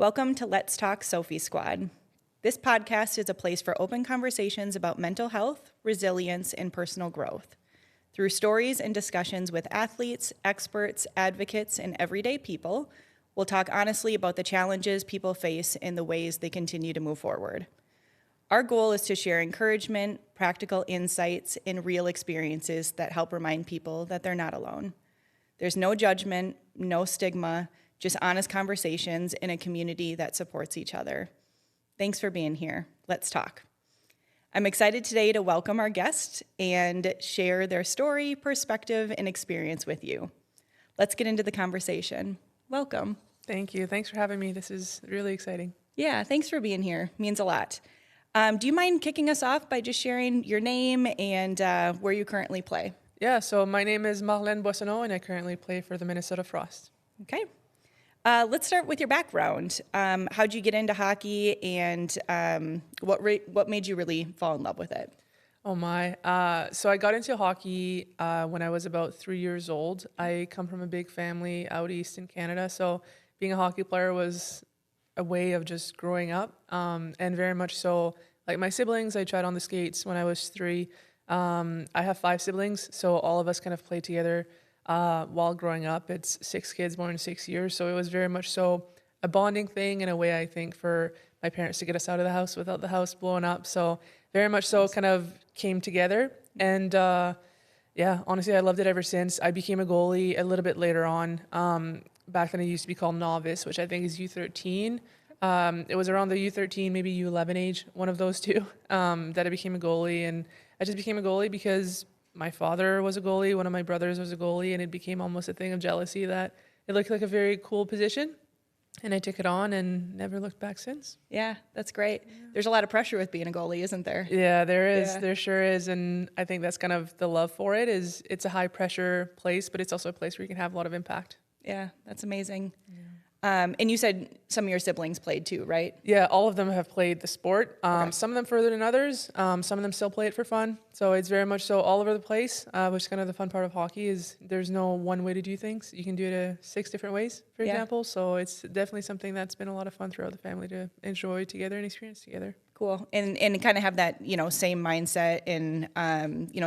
Welcome to Let's Talk Sophie Squad. This podcast is a place for open conversations about mental health, resilience, and personal growth. Through stories and discussions with athletes, experts, advocates, and everyday people, we'll talk honestly about the challenges people face and the ways they continue to move forward. Our goal is to share encouragement, practical insights, and real experiences that help remind people that they're not alone. There's no judgment, no stigma, just honest conversations in a community that supports each other. Thanks for being here. Let's talk. I'm excited today to welcome our guests and share their story, perspective, and experience with you. Let's get into the conversation. Welcome. Thank you. Thanks for having me. This is really exciting. Yeah, thanks for being here. Means a lot. Do you mind kicking us off by just sharing your name and where you currently play? Yeah, so my name is Marlene Boissonnault, and I currently play for the Minnesota Frost. Okay. Let's start with your background. How'd you get into hockey, and what made you really fall in love with it? Oh my. So I got into hockey when I was about 3 years old. I come from a big family out east in Canada, so being a hockey player was a way of just growing up, and very much so. Like my siblings, I tried on the skates when I was 3. I have 5 siblings, so all of us kind of played together while growing up. It's 6 kids born in 6 years, so it was very much so a bonding thing in a way, I think, for my parents to get us out of the house without the house blowing up. So very much so kind of came together. And yeah, honestly, I loved it ever since. I became a goalie a little bit later on. Back then it used to be called novice, which I think is U13. It was around the U13, maybe U11 age, one of those two, that I became a goalie. And I just became a goalie because my father was a goalie, one of my brothers was a goalie, and it became almost a thing of jealousy that it looked like a very cool position. And I took it on and never looked back since. Yeah, that's great. Yeah. There's a lot of pressure with being a goalie, isn't there? Yeah, there is. Yeah. There sure is. And I think that's kind of the love for it is it's a high pressure place, but it's also a place where you can have a lot of impact. Yeah, that's amazing. Yeah. And you said some of your siblings played too, right? Yeah, all of them have played the sport. Okay. Some of them further than others. Some of them still play it for fun. So it's very much so all over the place, which is kind of the fun part of hockey is there's no one way to do things. You can do it 6 different ways, for example. So it's definitely something that's been a lot of fun throughout the family to enjoy together and experience together. Cool. And kind of have that, same mindset and,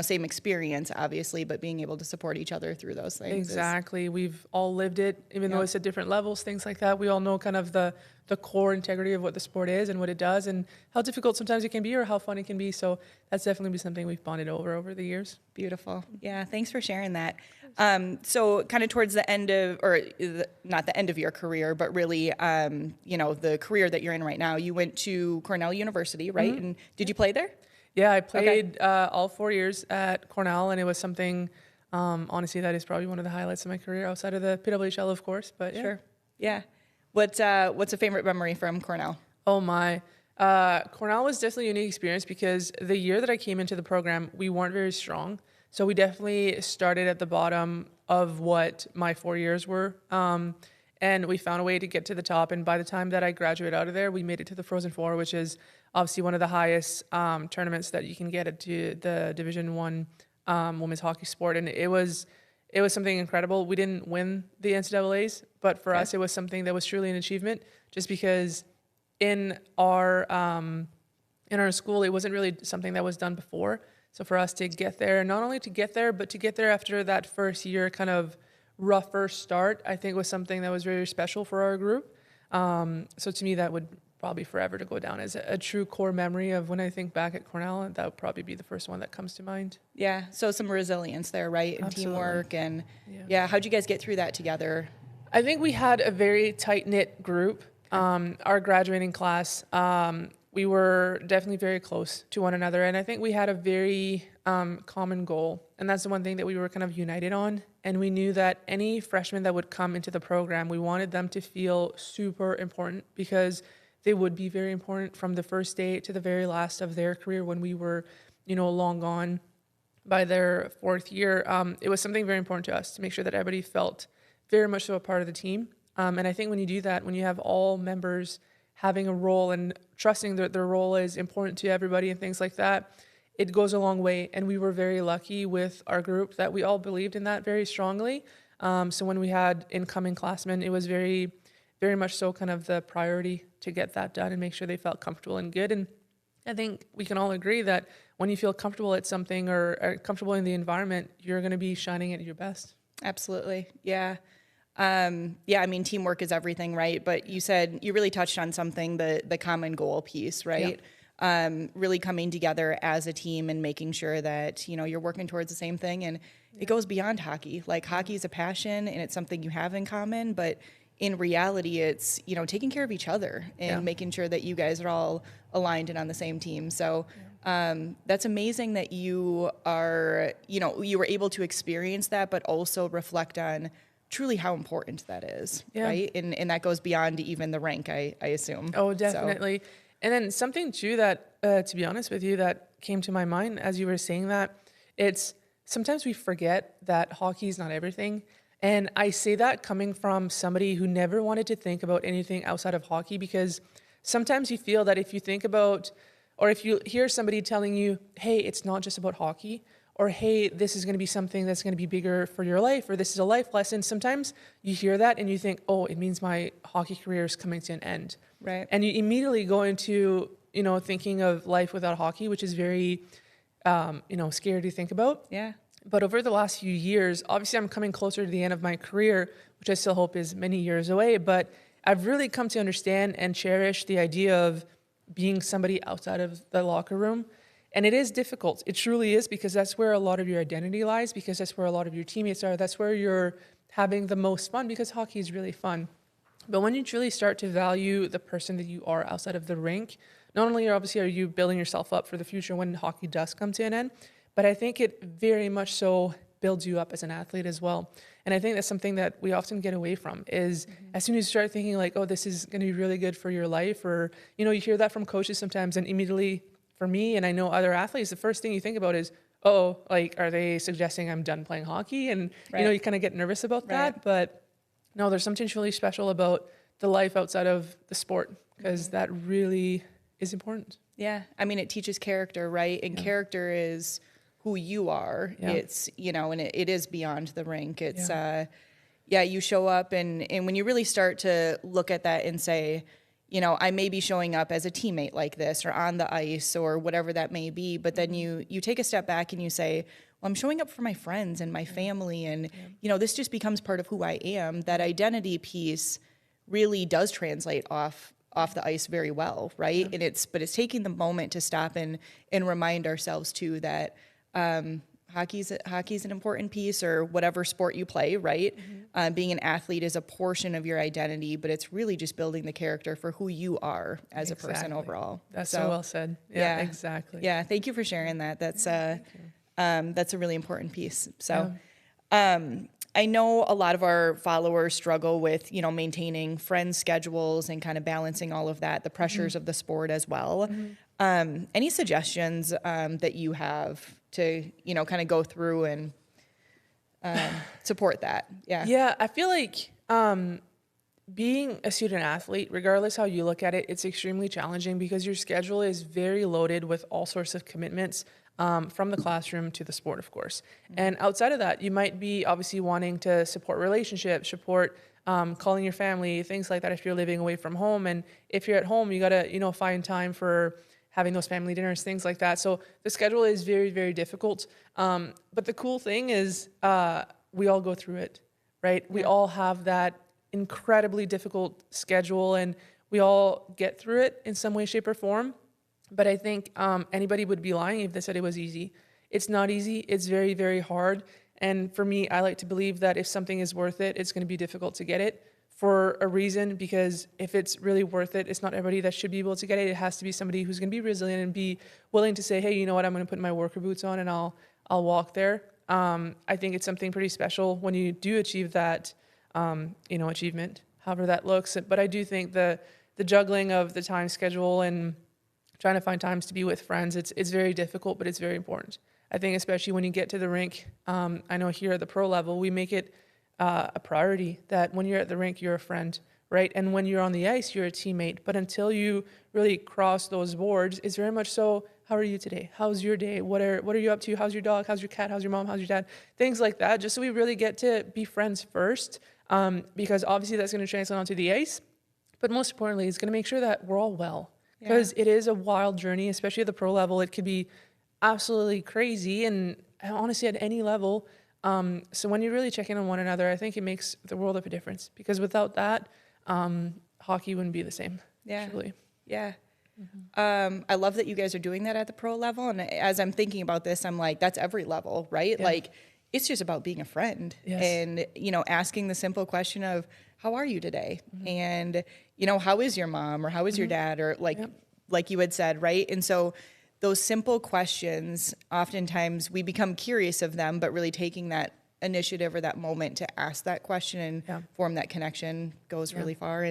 same experience, obviously, but being able to support each other through those things. Exactly. We've all lived it, even though it's at different levels, things like that. We all know kind of the core integrity of what the sport is and what it does and how difficult sometimes it can be or how fun it can be. So that's definitely been something we've bonded over the years. Beautiful. Yeah. Thanks for sharing that. So kind of towards the end of, or not the end of your career, but really, the career that you're in right now, you went to Cornell University, right? Mm-hmm. And did you play there? Yeah, I played all 4 years at Cornell, and it was something, honestly, that is probably one of the highlights of my career outside of the PWHL, of course, but yeah. Sure. Yeah. What's a favorite memory from Cornell? Oh my. Cornell was definitely a unique experience because the year that I came into the program, we weren't very strong. So we definitely started at the bottom of what my 4 years were. And we found a way to get to the top. And by the time that I graduated out of there, we made it to the Frozen Four, which is obviously one of the highest tournaments that you can get into the Division I women's hockey sport. And it was something incredible. We didn't win the NCAAs, but for us, it was something that was truly an achievement just because in our school, it wasn't really something that was done before. So for us to get there, not only to get there, but to get there after that first year kind of rougher start, I think was something that was very special for our group. So to me, that would probably forever to go down as a true core memory of when I think back at Cornell, that would probably be the first one that comes to mind. Yeah, so some resilience there, right? And absolutely. Teamwork and how'd you guys get through that together? I think we had a very tight-knit group. Our graduating class, we were definitely very close to one another. And I think we had a very common goal. And that's the one thing that we were kind of united on. And we knew that any freshman that would come into the program, we wanted them to feel super important because they would be very important from the first day to the very last of their career when we were, long gone by their 4th year. It was something very important to us to make sure that everybody felt very much so a part of the team. And I think when you do that, when you have all members having a role and trusting that their role is important to everybody and things like that, it goes a long way. And we were very lucky with our group that we all believed in that very strongly. So when we had incoming classmen, it was very very much so kind of the priority to get that done and make sure they felt comfortable and good. And I think we can all agree that when you feel comfortable at something or comfortable in the environment, you're going to be shining at your best. Absolutely. Yeah. Yeah, I mean, teamwork is everything, right? But you said, you really touched on something, the common goal piece, right? Really coming together as a team and making sure that, you're working towards the same thing. And it goes beyond hockey. Like, hockey is a passion and it's something you have in common, but in reality, it's, taking care of each other and making sure that you guys are all aligned and on the same team. So that's amazing that you are, you were able to experience that, but also reflect on truly how important that is, right? And that goes beyond even the rank, I assume. Oh, definitely. So. And then something too that, to be honest with you, that came to my mind as you were saying that, it's sometimes we forget that hockey is not everything. And I say that coming from somebody who never wanted to think about anything outside of hockey, because sometimes you feel that if you think about, or if you hear somebody telling you, hey, it's not just about hockey, or, hey, this is going to be something that's going to be bigger for your life, or this is a life lesson. Sometimes you hear that and you think, oh, it means my hockey career is coming to an end. Right. And you immediately go into, thinking of life without hockey, which is very, scary to think about. Yeah. But over the last few years, obviously I'm coming closer to the end of my career, which I still hope is many years away. But I've really come to understand and cherish the idea of being somebody outside of the locker room. And it is difficult. It truly is, because that's where a lot of your identity lies, because that's where a lot of your teammates are. That's where you're having the most fun, because hockey is really fun. But when you truly start to value the person that you are outside of the rink, not only are you building yourself up for the future when hockey does come to an end, but I think it very much so builds you up as an athlete as well. And I think that's something that we often get away from is as soon as you start thinking like, oh, this is going to be really good for your life, or, you hear that from coaches sometimes, and immediately for me, and I know other athletes, the first thing you think about is, oh, like, are they suggesting I'm done playing hockey? And, you kind of get nervous about that. But no, there's something really special about the life outside of the sport, because that really is important. Yeah. I mean, it teaches character, right? And character is who you are. It's, and it is beyond the rink. It's, you show up and when you really start to look at that and say, I may be showing up as a teammate like this or on the ice or whatever that may be, but then you take a step back and you say, well, I'm showing up for my friends and my family, and this just becomes part of who I am. That identity piece really does translate off the ice very well, right? And it's taking the moment to stop and remind ourselves too that hockey's an important piece, or whatever sport you play, right? Being an athlete is a portion of your identity, but it's really just building the character for who you are as a person overall. That's so well said. Yeah, exactly. Yeah, thank you for sharing that. That's a really important piece. So I know a lot of our followers struggle with, maintaining friends' schedules and kind of balancing all of that, the pressures of the sport as well. Any suggestions that you have to, kind of go through and support that? Yeah, I feel like being a student athlete, regardless how you look at it, it's extremely challenging because your schedule is very loaded with all sorts of commitments from the classroom to the sport, of course. And outside of that, you might be obviously wanting to support relationships, support calling your family, things like that if you're living away from home. And if you're at home, you got to, find time for having those family dinners, things like that. So the schedule is very, very difficult. But the cool thing is we all go through it, right? We all have that incredibly difficult schedule, and we all get through it in some way, shape, or form. But I think anybody would be lying if they said it was easy. It's not easy. It's very, very hard. And for me, I like to believe that if something is worth it, it's going to be difficult to get it for a reason, because if it's really worth it, it's not everybody that should be able to get it. It has to be somebody who's going to be resilient and be willing to say, hey, you know what, I'm going to put my worker boots on and I'll walk there. I think it's something pretty special when you do achieve that, achievement, however that looks. But I do think the juggling of the time schedule and trying to find times to be with friends, it's very difficult, but it's very important. I think especially when you get to the rink, I know here at the pro level, we make it a priority that when you're at the rink, you're a friend, right? And when you're on the ice, you're a teammate. But until you really cross those boards, it's very much so, how are you today? How's your day? What are you up to? How's your dog? How's your cat? How's your mom? How's your dad? Things like that, just so we really get to be friends first, because obviously that's going to translate onto the ice. But most importantly, it's going to make sure that we're all well, because it is a wild journey, especially at the pro level. It could be absolutely crazy, and honestly at any level. So when you really check in on one another, I think it makes the world of a difference, because without that, hockey wouldn't be the same. Yeah. Truly. Yeah. I love that you guys are doing that at the pro level. And as I'm thinking about this, I'm like, that's every level, right? Yeah. Like, it's just about being a friend and, asking the simple question of, how are you today? And, how is your mom, or how is your dad? Or like you had said, right? And so those simple questions, oftentimes we become curious of them, but really taking that initiative or that moment to ask that question and form that connection goes really far.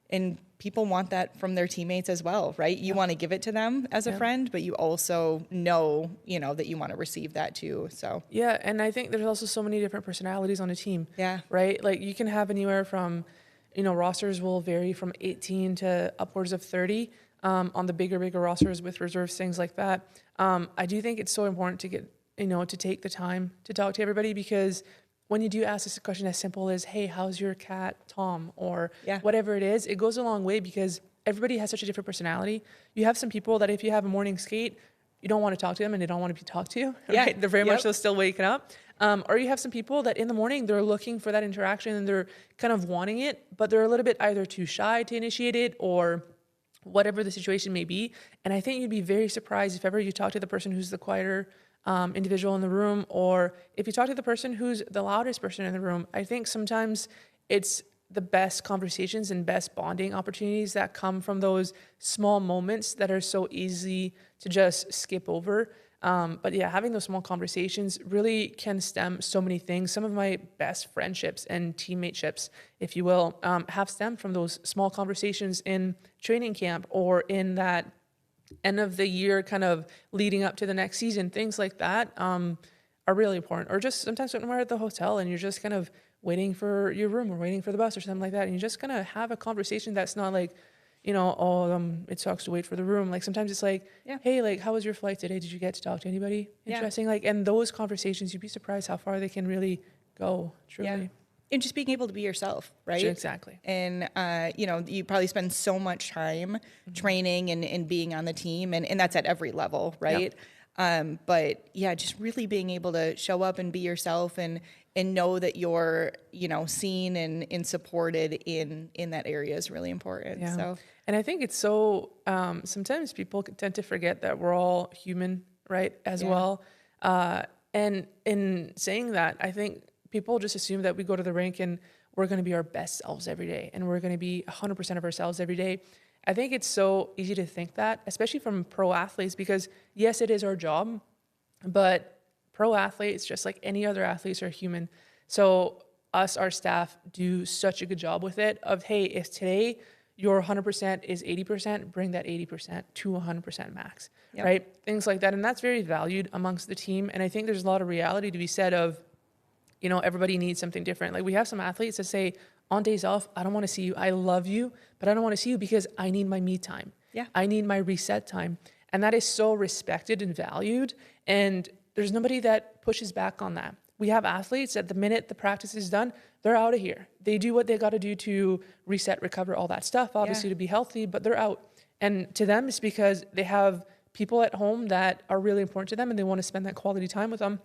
And people want that from their teammates as well, right? You want to give it to them as a friend, but you also know, that you want to receive that too. So yeah, and I think there's also so many different personalities on a team. Yeah. Right? Like you can have anywhere from, rosters will vary from 18 to upwards of 30 on the bigger rosters with reserves, things like that. I do think it's so important to get, to take the time to talk to everybody, because when you do ask us a question as simple as, hey, how's your cat, Tom, or whatever it is, it goes a long way, because everybody has such a different personality. You have some people that if you have a morning skate, you don't want to talk to them and they don't want to be talked to. Right? They're very much so still waking up. Or you have some people that in the morning, they're looking for that interaction and they're kind of wanting it, but they're a little bit either too shy to initiate it or whatever the situation may be. And I think you'd be very surprised if ever you talk to the person who's the quieter individual in the room, or if you talk to the person who's the loudest person in the room. I think sometimes it's the best conversations and best bonding opportunities that come from those small moments that are so easy to just skip over. But yeah, having those small conversations really can stem so many things. Some of my best friendships and teammateships, if you will, have stemmed from those small conversations in training camp or in that end of the year kind of leading up to the next season. Things like that are really important. Or just sometimes when we're at the hotel and you're just kind of waiting for your room or waiting for the bus or something like that, and you're just gonna have a conversation that's not like, it sucks to wait for the room. Like sometimes it's like, hey, like, how was your flight today? Did you get to talk to anybody interesting? Like, and those conversations, you'd be surprised how far they can really go, truly. Yeah. And just being able to be yourself, right? Exactly. And, you probably spend so much time training and being on the team, and that's at every level, right? But yeah, just really being able to show up and be yourself and know that you're, seen and supported in that area is really important. Yeah. So, and I think it's so, sometimes people tend to forget that we're all human, right, as well. And in saying that, I think people just assume that we go to the rink and we're going to be our best selves every day and we're going to be 100% of ourselves every day. I think it's so easy to think that, especially from pro athletes, because yes, it is our job, but pro athletes, just like any other athletes, are human. So us, our staff, do such a good job with it of, hey, if today your 100% is 80%, bring that 80% to 100% max, right? Things like that. And that's very valued amongst the team. And I think there's a lot of reality to be said of, everybody needs something different. Like we have some athletes that say, on days off, I don't want to see you. I love you, but I don't want to see you because I need my me time. Yeah. I need my reset time. And that is so respected and valued. And there's nobody that pushes back on that. We have athletes that the minute the practice is done, they're out of here. They do what they got to do to reset, recover, all that stuff, obviously to be healthy, but they're out. And to them, it's because they have people at home that are really important to them and they want to spend that quality time with them.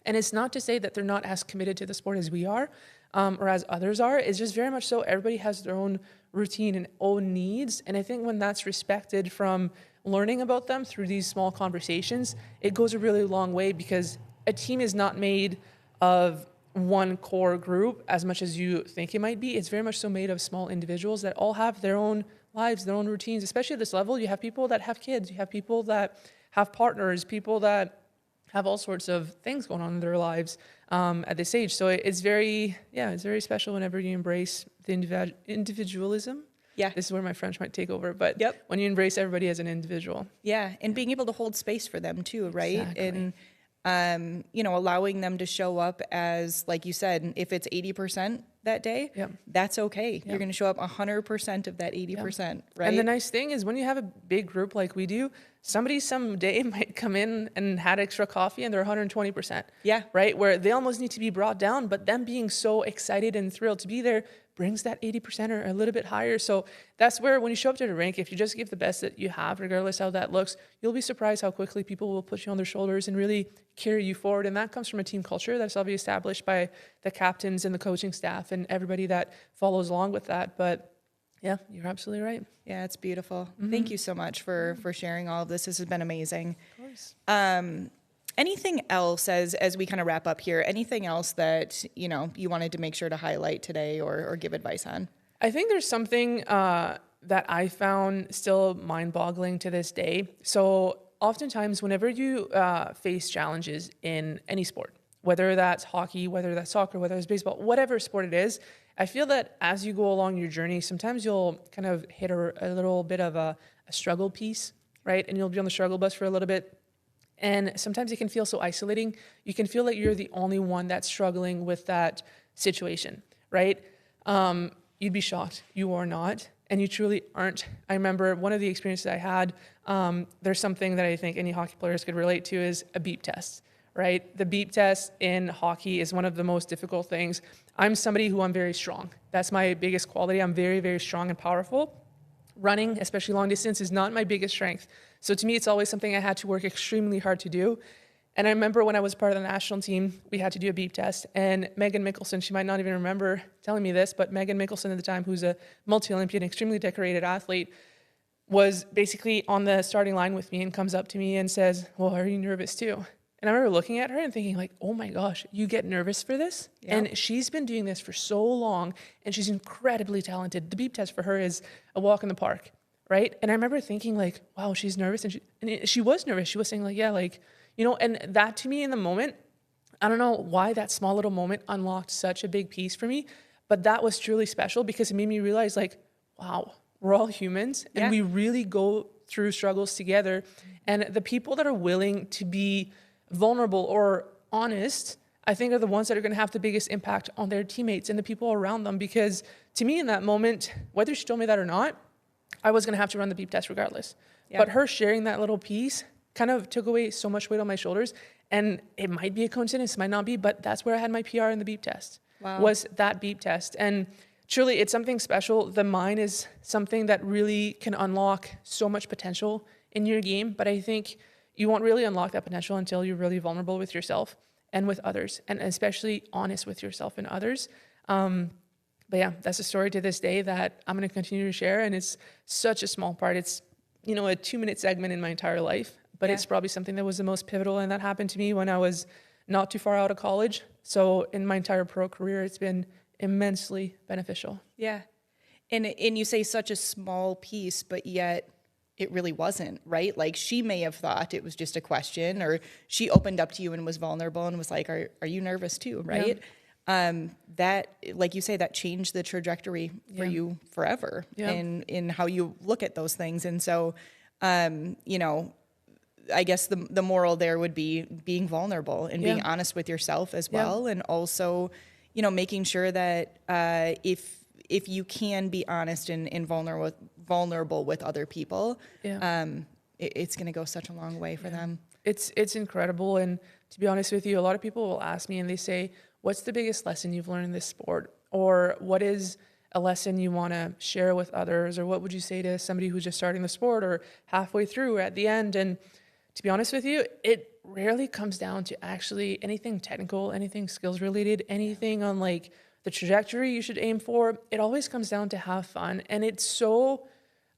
And it's not to say that they're not as committed to the sport as we are, or as others are. It's just very much so everybody has their own routine and own needs. And I think when that's respected from learning about them through these small conversations, it goes a really long way, because a team is not made of one core group as much as you think it might be. It's very much so made of small individuals that all have their own lives, their own routines. Especially at this level, you have people that have kids, you have people that have partners, people that have all sorts of things going on in their lives at this age. So it's very special whenever you embrace the individualism. Yeah. This is where my French might take over, but when you embrace everybody as an individual. Yeah, and being able to hold space for them too, right? Exactly. And, allowing them to show up as, like you said, if it's 80% that day, that's okay. You're going to show up 100% of that 80%, right? And the nice thing is when you have a big group like we do, somebody someday might come in and had extra coffee and they're 120%. Yeah. Right? Where they almost need to be brought down, but them being so excited and thrilled to be there brings that 80% or a little bit higher. So that's where when you show up to the rink, if you just give the best that you have, regardless how that looks, you'll be surprised how quickly people will put you on their shoulders and really carry you forward. And that comes from a team culture that's obviously established by the captains and the coaching staff and everybody that follows along with that. But yeah, you're absolutely right. Yeah, it's beautiful. Thank you so much for sharing all of this. This has been amazing. Of course. Anything else as we kind of wrap up here? Anything else that, you know, you wanted to make sure to highlight today or give advice on? I think there's something that I found still mind-boggling to this day. So oftentimes whenever you face challenges in any sport, whether that's hockey, whether that's soccer, whether it's baseball, whatever sport it is, I feel that as you go along your journey, sometimes you'll kind of hit a little bit of a struggle piece, right? And you'll be on the struggle bus for a little bit. And sometimes it can feel so isolating. You can feel like you're the only one that's struggling with that situation, right? You'd be shocked. You are not, and you truly aren't. I remember one of the experiences I had, there's something that I think any hockey players could relate to is a beep test, right? The beep test in hockey is one of the most difficult things. I'm somebody who I'm very strong. That's my biggest quality. I'm very, very strong and powerful. Running, especially long distance, is not my biggest strength. So to me, it's always something I had to work extremely hard to do. And I remember when I was part of the national team, we had to do a beep test. And Megan Mickelson, she might not even remember telling me this, but Megan Mickelson at the time, who's a multi-Olympian, extremely decorated athlete, was basically on the starting line with me and comes up to me and says, well, are you nervous too? And I remember looking at her and thinking like, oh my gosh, you get nervous for this? Yeah. And she's been doing this for so long and she's incredibly talented. The beep test for her is a walk in the park, right? And I remember thinking like, wow, she's nervous. And she was nervous. She was saying like, yeah, like, you know, and that to me in the moment, I don't know why that small little moment unlocked such a big piece for me, but that was truly special because it made me realize like, wow, we're all humans and we really go through struggles together. And the people that are willing to be vulnerable or honest, I think are the ones that are going to have the biggest impact on their teammates and the people around them. Because to me in that moment, whether she told me that or not, I was going to have to run the beep test regardless. Yeah. But her sharing that little piece kind of took away so much weight on my shoulders. And it might be a coincidence, it might not be, but that's where I had my PR in the beep test. Wow. Was that beep test. And truly, it's something special. The mind is something that really can unlock so much potential in your game. But I think you won't really unlock that potential until you're really vulnerable with yourself and with others, and especially honest with yourself and others. But yeah, that's a story to this day that I'm going to continue to share. And it's such a small part. It's, you know, a 2-minute segment in my entire life, but it's probably something that was the most pivotal. And that happened to me when I was not too far out of college. So in my entire pro career, it's been immensely beneficial. Yeah. And you say such a small piece, but yet it really wasn't, right? Like she may have thought it was just a question, or she opened up to you and was vulnerable and was like, are you nervous too, right? Yeah. That, like you say, that changed the trajectory for you forever in how you look at those things. And so, you know, I guess the moral there would be being vulnerable and being honest with yourself as well. And also, you know, making sure that if you can be honest and vulnerable with other people, it's going to go such a long way for them. It's incredible. And to be honest with you, a lot of people will ask me and they say, what's the biggest lesson you've learned in this sport? Or what is a lesson you want to share with others? Or what would you say to somebody who's just starting the sport or halfway through or at the end? And to be honest with you, it rarely comes down to actually anything technical, anything skills related, anything on like the trajectory you should aim for. It always comes down to have fun. And it's so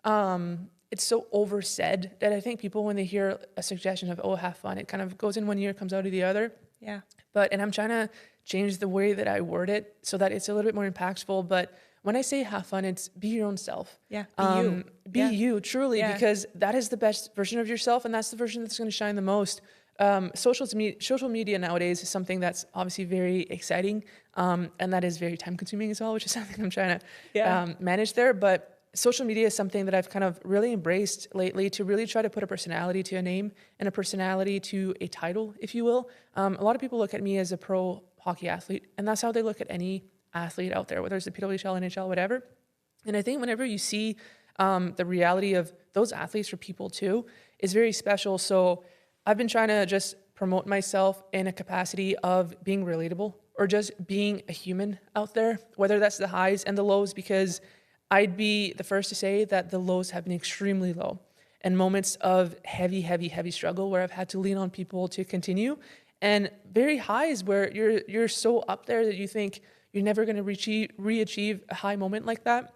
oversaid that I think people, when they hear a suggestion of, oh, have fun, it kind of goes in one ear, comes out of the other. Yeah. And I'm trying to change the way that I word it so that it's a little bit more impactful. But when I say have fun, it's be your own self. Yeah. Be you, truly, because that is the best version of yourself. And that's the version that's going to shine the most. Social media nowadays is something that's obviously very exciting. And that is very time consuming as well, which is something I'm trying to manage there. But social media is something that I've kind of really embraced lately to really try to put a personality to a name and a personality to a title, if you will. A lot of people look at me as a pro hockey athlete, and that's how they look at any athlete out there, whether it's the PWHL, NHL, whatever. And I think whenever you see the reality of those athletes are people too, is very special. So I've been trying to just promote myself in a capacity of being relatable or just being a human out there, whether that's the highs and the lows, because I'd be the first to say that the lows have been extremely low, and moments of heavy struggle where I've had to lean on people to continue, and very highs where you're so up there that you think you're never going to re-achieve a high moment like that.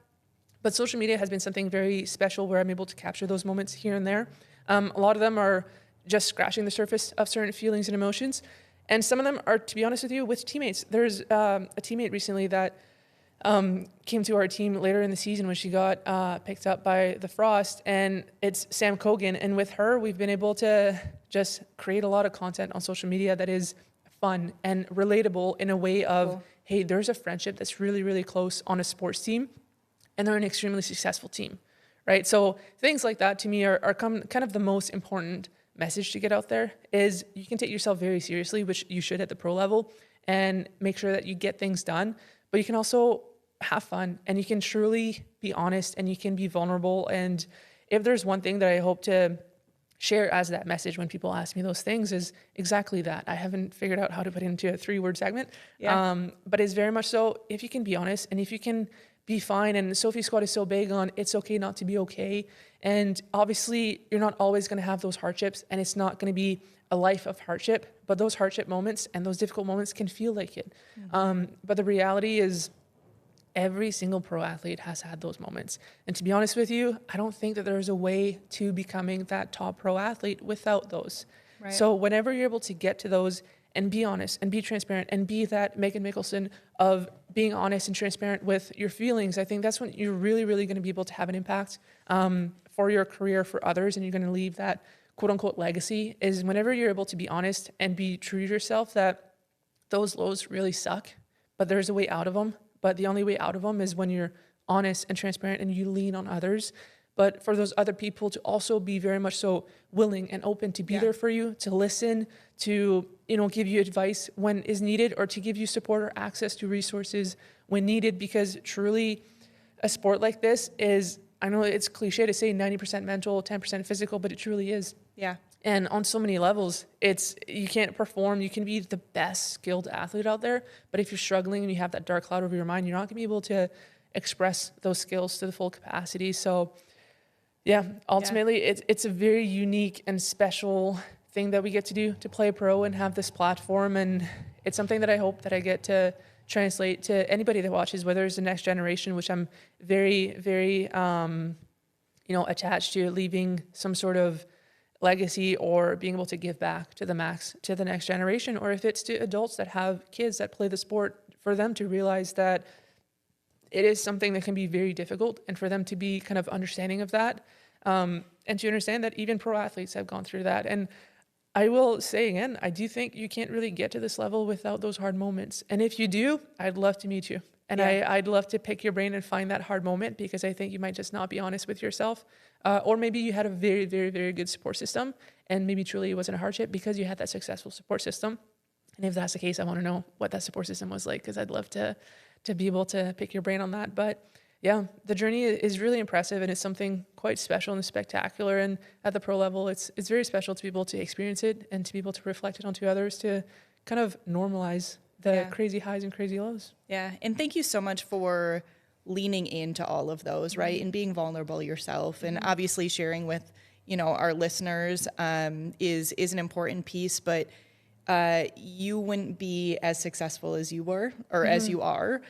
But social media has been something very special where I'm able to capture those moments here and there. A lot of them are just scratching the surface of certain feelings and emotions. And some of them are, to be honest with you, with teammates. There's a teammate recently that came to our team later in the season when she got picked up by the Frost, and it's Sam Cogan. And with her, we've been able to just create a lot of content on social media that is fun and relatable in a way of, cool. Hey, there's a friendship that's really, really close on a sports team, and they're an extremely successful team, right? So things like that to me are kind of the most important message to get out there. Is you can take yourself very seriously, which you should at the pro level, and make sure that you get things done, but you can also have fun, and you can truly be honest, and you can be vulnerable. And if there's one thing that I hope to share as that message when people ask me those things, is exactly that. I haven't figured out how to put it into a 3-word segment, but it's very much so, if you can be honest and if you can be fine. And Sophie Squad is so big on it's okay not to be okay. And obviously you're not always going to have those hardships, and it's not going to be a life of hardship, but those hardship moments and those difficult moments can feel like it. But the reality is every single pro athlete has had those moments. And to be honest with you, I don't think that there's a way to becoming that top pro athlete without those. Right. So whenever you're able to get to those and be honest and be transparent and be that Megan Mickelson of being honest and transparent with your feelings, I think that's when you're really, really going to be able to have an impact for your career, for others, and you're going to leave that quote unquote legacy. Is whenever you're able to be honest and be true to yourself, that those lows really suck, but there's a way out of them. But the only way out of them is when you're honest and transparent and you lean on others. But for those other people to also be very much so willing and open to be there for you, to listen, to, give you advice when is needed, or to give you support or access to resources when needed. Because truly a sport like this is, I know it's cliche to say 90% mental, 10% physical, but it truly is. Yeah. And on so many levels, you can't perform. You can be the best skilled athlete out there, but if you're struggling and you have that dark cloud over your mind, you're not going to be able to express those skills to the full capacity. So ultimately, it's a very unique and special thing that we get to do, to play pro and have this platform. And it's something that I hope that I get to translate to anybody that watches, whether it's the next generation, which I'm very, very, attached to, leaving some sort of legacy or being able to give back to the max to the next generation, or if it's to adults that have kids that play the sport, for them to realize that it is something that can be very difficult, and for them to be kind of understanding of that, and to understand that even pro athletes have gone through that. And I will say again, I do think you can't really get to this level without those hard moments. And if you do, I'd love to meet you. And I'd love to pick your brain and find that hard moment, because I think you might just not be honest with yourself. Or maybe you had a very, very, very good support system, and maybe truly it wasn't a hardship because you had that successful support system. And if that's the case, I want to know what that support system was like, because I'd love to be able to pick your brain on that. But yeah, the journey is really impressive, and it's something quite special and spectacular. And at the pro level, it's very special to be able to experience it and to be able to reflect it onto others, to kind of normalize the crazy highs and crazy lows. Yeah. And thank you so much for leaning into all of those, right? And being vulnerable yourself, and obviously sharing with, our listeners is an important piece, but you wouldn't be as successful as you were, or as you are,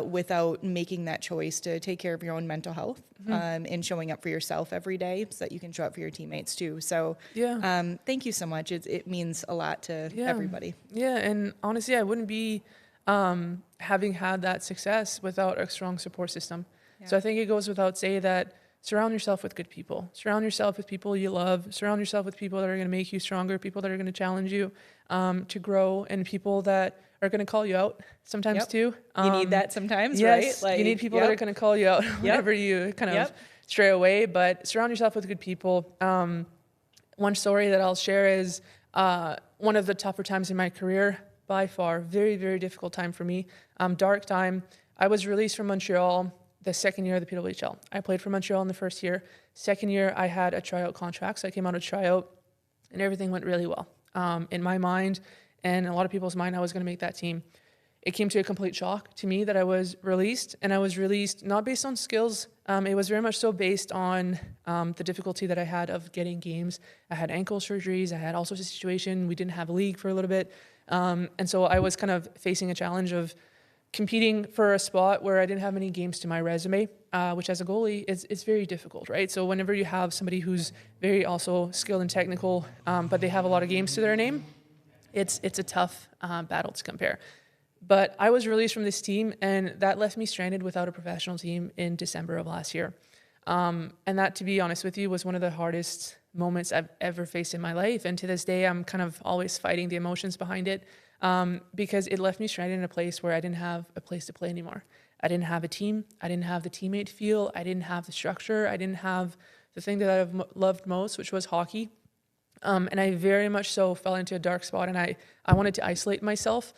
without making that choice to take care of your own mental health, and showing up for yourself every day so that you can show up for your teammates too. So thank you so much. It means a lot to everybody. Yeah. And honestly, I wouldn't be having had that success without a strong support system. So I think it goes without saying that surround yourself with good people. Surround yourself with people you love. Surround yourself with people that are going to make you stronger, people that are going to challenge you to grow, and people that are going to call you out sometimes too. You need that sometimes, right? Like, you need people that are going to call you out whenever you kind of stray away, but surround yourself with good people. One story that I'll share is one of the tougher times in my career, by far, very, very difficult time for me. Dark time. I was released from Montreal. the second year of the PWHL. I played for Montreal in the first year. Second year, I had a tryout contract. So I came out of tryout and everything went really well. In my mind and a lot of people's mind, I was going to make that team. It came to a complete shock to me that I was released, and I was released not based on skills. It was very much so based on the difficulty that I had of getting games. I had ankle surgeries. I had all sorts of situation. We didn't have a league for a little bit. And so I was kind of facing a challenge of competing for a spot where I didn't have many games to my resume, which as a goalie, it's very difficult, right? So whenever you have somebody who's very also skilled and technical, but they have a lot of games to their name, it's a tough battle to compare. But I was released from this team, and that left me stranded without a professional team in December of last year. And that, to be honest with you, was one of the hardest moments I've ever faced in my life. And to this day, I'm kind of always fighting the emotions behind it, because it left me stranded in a place where I didn't have a place to play anymore. I didn't have a team. I didn't have the teammate feel. I didn't have the structure. I didn't have the thing that I've loved most, which was hockey. And I very much so fell into a dark spot, and I wanted to isolate myself.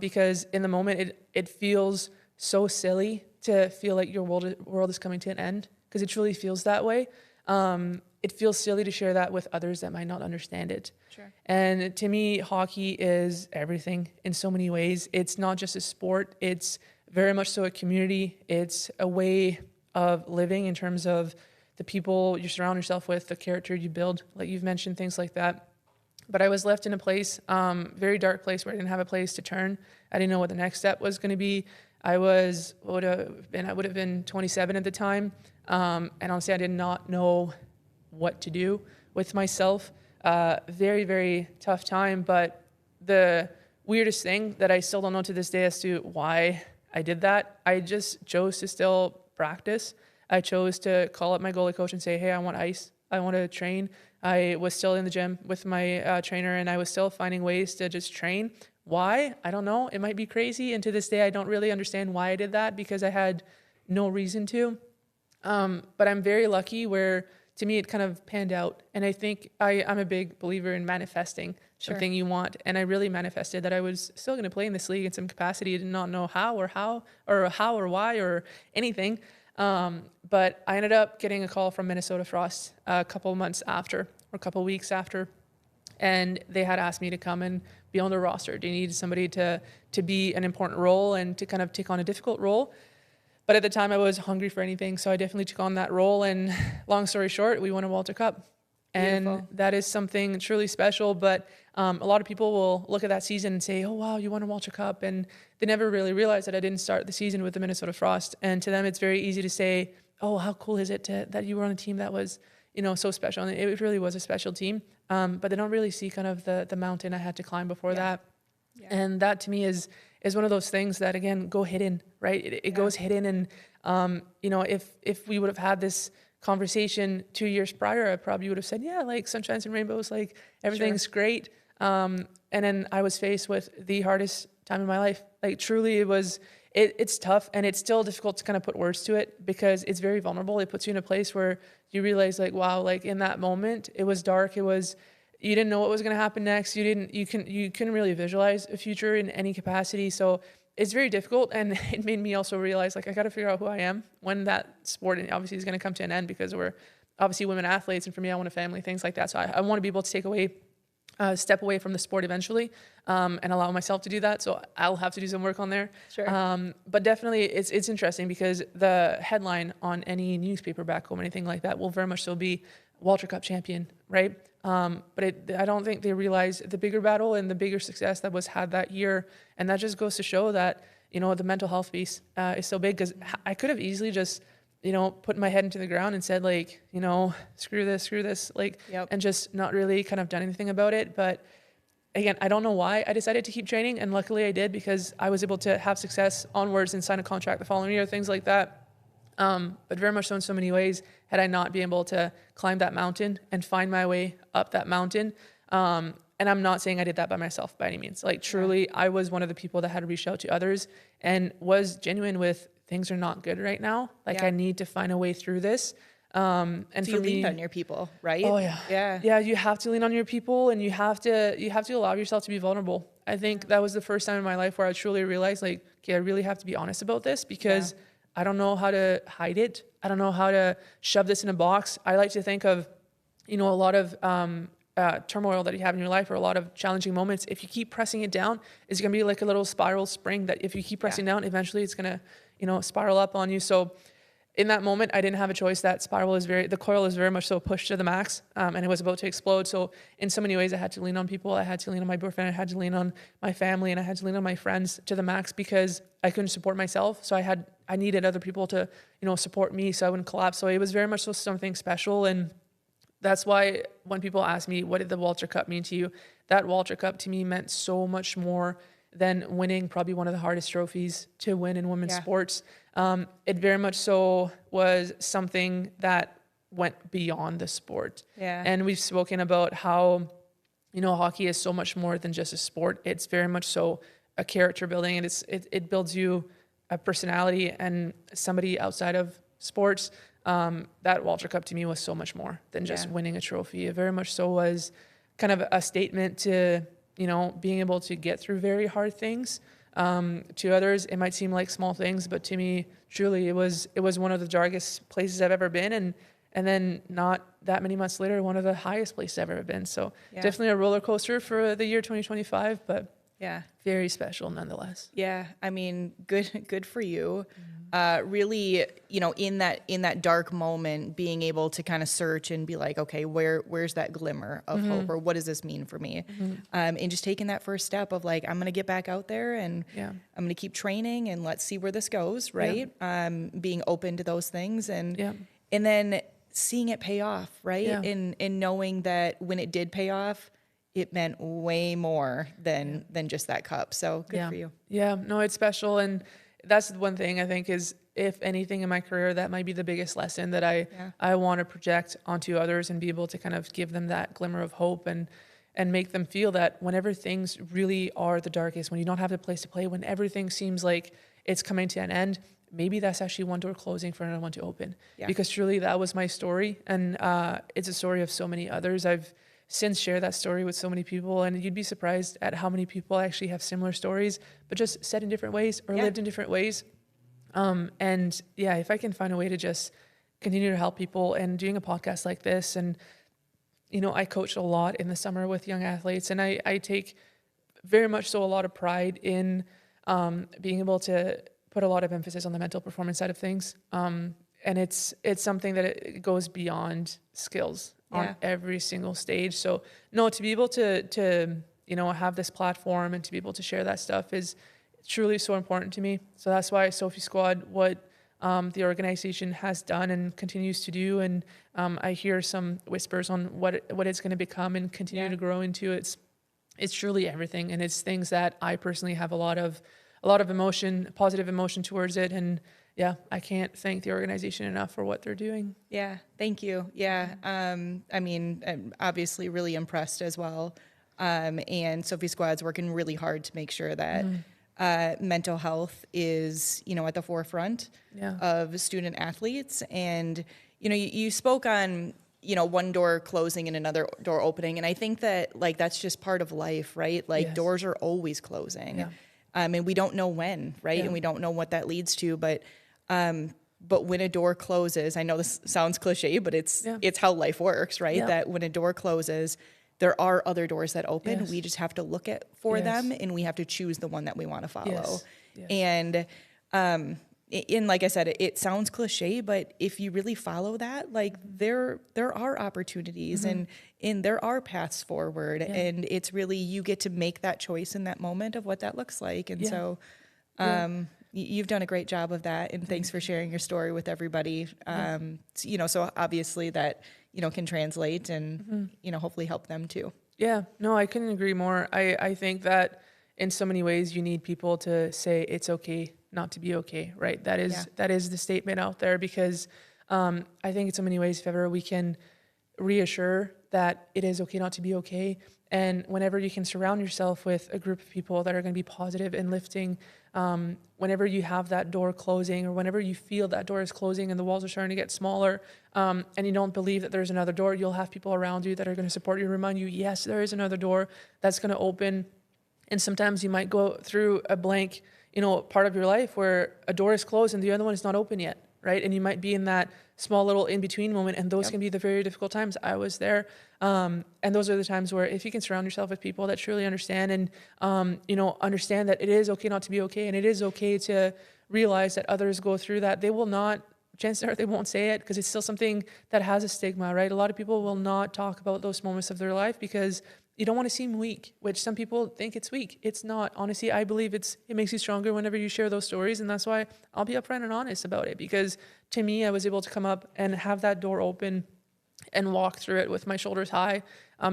Because in the moment, it feels so silly to feel like your world is coming to an end, because it truly feels that way. It feels silly to share that with others that might not understand it. Sure. And to me, hockey is everything in so many ways. It's not just a sport. It's very much so a community. It's a way of living in terms of the people you surround yourself with, the character you build, like you've mentioned, things like that. But I was left in a place, very dark place, where I didn't have a place to turn. I didn't know what the next step was going to be. I would have been 27 at the time. And honestly, I did not know what to do with myself. Very, very tough time. But the weirdest thing that I still don't know to this day as to why I did that, I just chose to still practice. I chose to call up my goalie coach and say, hey, I want ice. I want to train. I was still in the gym with my trainer, and I was still finding ways to just train. Why? I don't know. It might be crazy. And to this day, I don't really understand why I did that, because I had no reason to. But I'm very lucky where, to me, it kind of panned out. And I think I'm a big believer in manifesting something you want. And I really manifested that I was still going to play in this league in some capacity. I did not know how or why or anything. But I ended up getting a call from Minnesota Frost a couple weeks after, and they had asked me to come and be on the roster. They needed somebody to be an important role and to kind of take on a difficult role. But at the time, I was hungry for anything, so I definitely took on that role. And long story short, we won a Walter Cup. Beautiful. And that is something truly special. But a lot of people will look at that season and say, oh, wow, you won a Walter Cup. And they never really realize that I didn't start the season with the Minnesota Frost. And to them, it's very easy to say, oh, how cool is it that you were on a team that was, so special. And it really was a special team. But they don't really see kind of the mountain I had to climb before that. Yeah. And that to me is one of those things that, again, go hidden, right? It goes hidden. And, if we would have had this conversation 2 years prior, I probably would have said, yeah, like sunshines and rainbows, like everything's great. And then I was faced with the hardest time in my life. Like truly it's tough, and it's still difficult to kind of put words to it, because it's very vulnerable. It puts you in a place where you realize, like, wow, like in that moment, it was dark. You didn't know what was going to happen next. You couldn't really visualize a future in any capacity. So it's very difficult. And it made me also realize, like, I got to figure out who I am when that sport obviously is going to come to an end, because we're obviously women athletes. And for me, I want a family, things like that. So I want to be able to step away from the sport eventually, and allow myself to do that. So I'll have to do some work on there. Sure. But definitely it's interesting, because the headline on any newspaper back home, anything like that, will very much so be Walter Cup champion, right? But I don't think they realize the bigger battle and the bigger success that was had that year. And that just goes to show that, the mental health piece is so big, because I could have easily just, put my head into the ground and said, like, screw this, like, and just not really kind of done anything about it. But again, I don't know why I decided to keep training. And luckily I did, because I was able to have success onwards and sign a contract the following year, things like that. But very much so in so many ways, had I not been able to climb that mountain and find my way up that mountain. And I'm not saying I did that by myself by any means. Like truly, I was one of the people that had to reach out to others and was genuine with, things are not good right now. Like I need to find a way through this. And so for you me, leaned on your people, right? Oh yeah. Yeah. You have to lean on your people, and you have to allow yourself to be vulnerable. I think that was the first time in my life where I truly realized, like, okay, I really have to be honest about this, because I don't know how to hide it. I don't know how to shove this in a box. I like to think of, a lot of turmoil that you have in your life or a lot of challenging moments. If you keep pressing it down, it's going to be like a little spiral spring that if you keep pressing down, eventually it's going to, spiral up on you. So in that moment, I didn't have a choice. That the coil is very much so pushed to the max, and it was about to explode. So in so many ways, I had to lean on people. I had to lean on my boyfriend. I had to lean on my family, and I had to lean on my friends to the max because I couldn't support myself. So I needed other people to, support me so I wouldn't collapse. So it was very much so something special. And that's why when people ask me, what did the Walter Cup mean to you? That Walter Cup to me meant so much more than winning probably one of the hardest trophies to win in women's sports. It very much so was something that went beyond the sport. Yeah. And we've spoken about how, hockey is so much more than just a sport. It's very much so a character building, and it builds you a personality and somebody outside of sports. That Walter Cup to me was so much more than just winning a trophy. It very much so was kind of a statement to, being able to get through very hard things. To others, it might seem like small things, but to me, truly, it was one of the darkest places I've ever been, and then not that many months later, one of the highest places I've ever been. So definitely a roller coaster for the year 2025, but very special nonetheless. Yeah, I mean, good for you. Really, in that dark moment, being able to kind of search and be like, okay, where's that glimmer of hope, or what does this mean for me? And just taking that first step of like, I'm going to get back out there and I'm going to keep training and let's see where this goes, right? Being open to those things and then seeing it pay off, right? And knowing that when it did pay off, it meant way more than just that cup. So good for you. Yeah, no, it's special. And that's one thing I think is, if anything in my career, that might be the biggest lesson that I want to project onto others and be able to kind of give them that glimmer of hope and make them feel that whenever things really are the darkest, when you don't have the place to play, when everything seems like it's coming to an end, maybe that's actually one door closing for another one to open. Because truly that was my story. And it's a story of so many others. I've since shared that story with so many people, and you'd be surprised at how many people actually have similar stories, but just said in different ways or lived in different ways. And if I can find a way to just continue to help people, and doing a podcast like this, and, I coach a lot in the summer with young athletes, and I take very much so a lot of pride in being able to put a lot of emphasis on the mental performance side of things. And it's something that it goes beyond skills on every single stage. So no, to be able to have this platform and to be able to share that stuff is truly so important to me. So that's why Sophie Squad, what the organization has done and continues to do, and I hear some whispers on what it's going to become and continue to grow into. It's truly everything, and it's things that I personally have a lot of emotion, positive emotion towards it, and I can't thank the organization enough for what they're doing. Yeah, thank you. Yeah, I mean, I'm obviously really impressed as well. And Sophie Squad's working really hard to make sure that mental health is, at the forefront of student athletes. And, you spoke on, one door closing and another door opening. And I think that, that's just part of life, right? Doors are always closing. Yeah. And we don't know when, right? Yeah. And we don't know what that leads to, but when a door closes, I know this sounds cliche, but it's how life works, right? Yeah. That when a door closes, there are other doors that open. Yes. We just have to look for them, and we have to choose the one that we want to follow. Yes. Yes. And like I said, it sounds cliche, but if you really follow that, there are opportunities and there are paths forward, and it's really, you get to make that choice in that moment of what that looks like. And so, you've done a great job of that, and thanks for sharing your story with everybody. So obviously that, can translate and, hopefully help them too. Yeah, no, I couldn't agree more. I think that in so many ways you need people to say it's okay not to be okay, right? That is the statement out there, because I think in so many ways, if ever we can reassure that it is okay not to be okay, and whenever you can surround yourself with a group of people that are going to be positive and lifting, whenever you have that door closing, or whenever you feel that door is closing and the walls are starting to get smaller, and you don't believe that there's another door, you'll have people around you that are going to support you, remind you, yes, there is another door that's going to open. And sometimes you might go through a blank, part of your life where a door is closed and the other one is not open yet, right? And you might be in that small little in-between moment, and those can be the very difficult times. I was there. And those are the times where if you can surround yourself with people that truly understand and, understand that it is okay not to be okay, and it is okay to realize that others go through that, they will not, chances are they won't say it because it's still something that has a stigma, right? A lot of people will not talk about those moments of their life because you don't want to seem weak, which some people think it's weak. It's not. Honestly, I believe it makes you stronger whenever you share those stories. And that's why I'll be upfront and honest about it, because to me, I was able to come up and have that door open and walk through it with my shoulders high,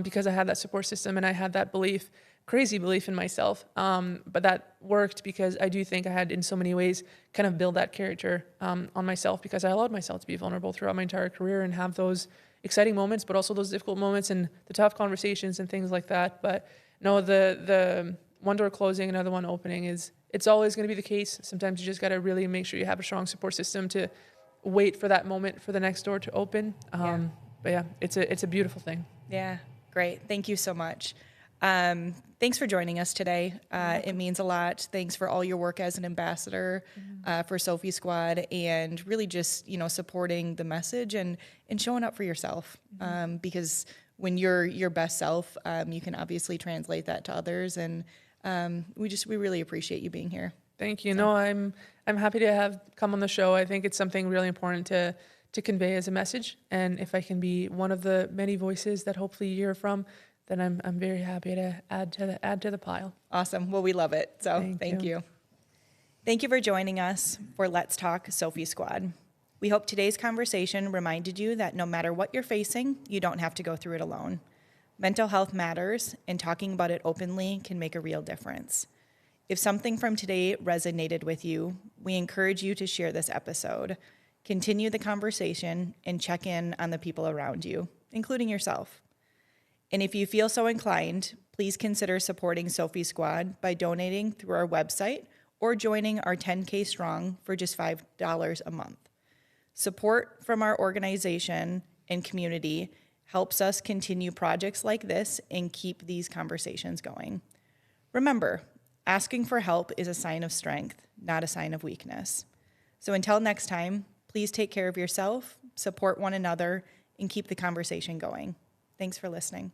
because I had that support system and I had that belief, crazy belief in myself. But that worked because I do think I had in so many ways kind of build that character on myself, because I allowed myself to be vulnerable throughout my entire career and have those exciting moments, but also those difficult moments and the tough conversations and things like that. But no, the one door closing, another one opening it's always going to be the case. Sometimes you just got to really make sure you have a strong support system to wait for that moment for the next door to open. But yeah, it's a beautiful thing. Yeah, great. Thank you so much. Thanks for joining us today. It means a lot. Thanks for all your work as an ambassador for Sophie Squad, and really just, supporting the message and showing up for yourself. Because when you're your best self, you can obviously translate that to others. And we really appreciate you being here. Thank you. So. No, I'm happy to have come on the show. I think it's something really important to convey as a message. And if I can be one of the many voices that hopefully you hear from, then I'm very happy to add to the pile. Awesome. Well, we love it. So thank you. Thank you for joining us for Let's Talk Sophie Squad. We hope today's conversation reminded you that no matter what you're facing, you don't have to go through it alone. Mental health matters, and talking about it openly can make a real difference. If something from today resonated with you, we encourage you to share this episode, continue the conversation, and check in on the people around you, including yourself. And if you feel so inclined, please consider supporting Sophie Squad by donating through our website or joining our 10K Strong for just $5 a month. Support from our organization and community helps us continue projects like this and keep these conversations going. Remember, asking for help is a sign of strength, not a sign of weakness. So until next time, please take care of yourself, support one another, and keep the conversation going. Thanks for listening.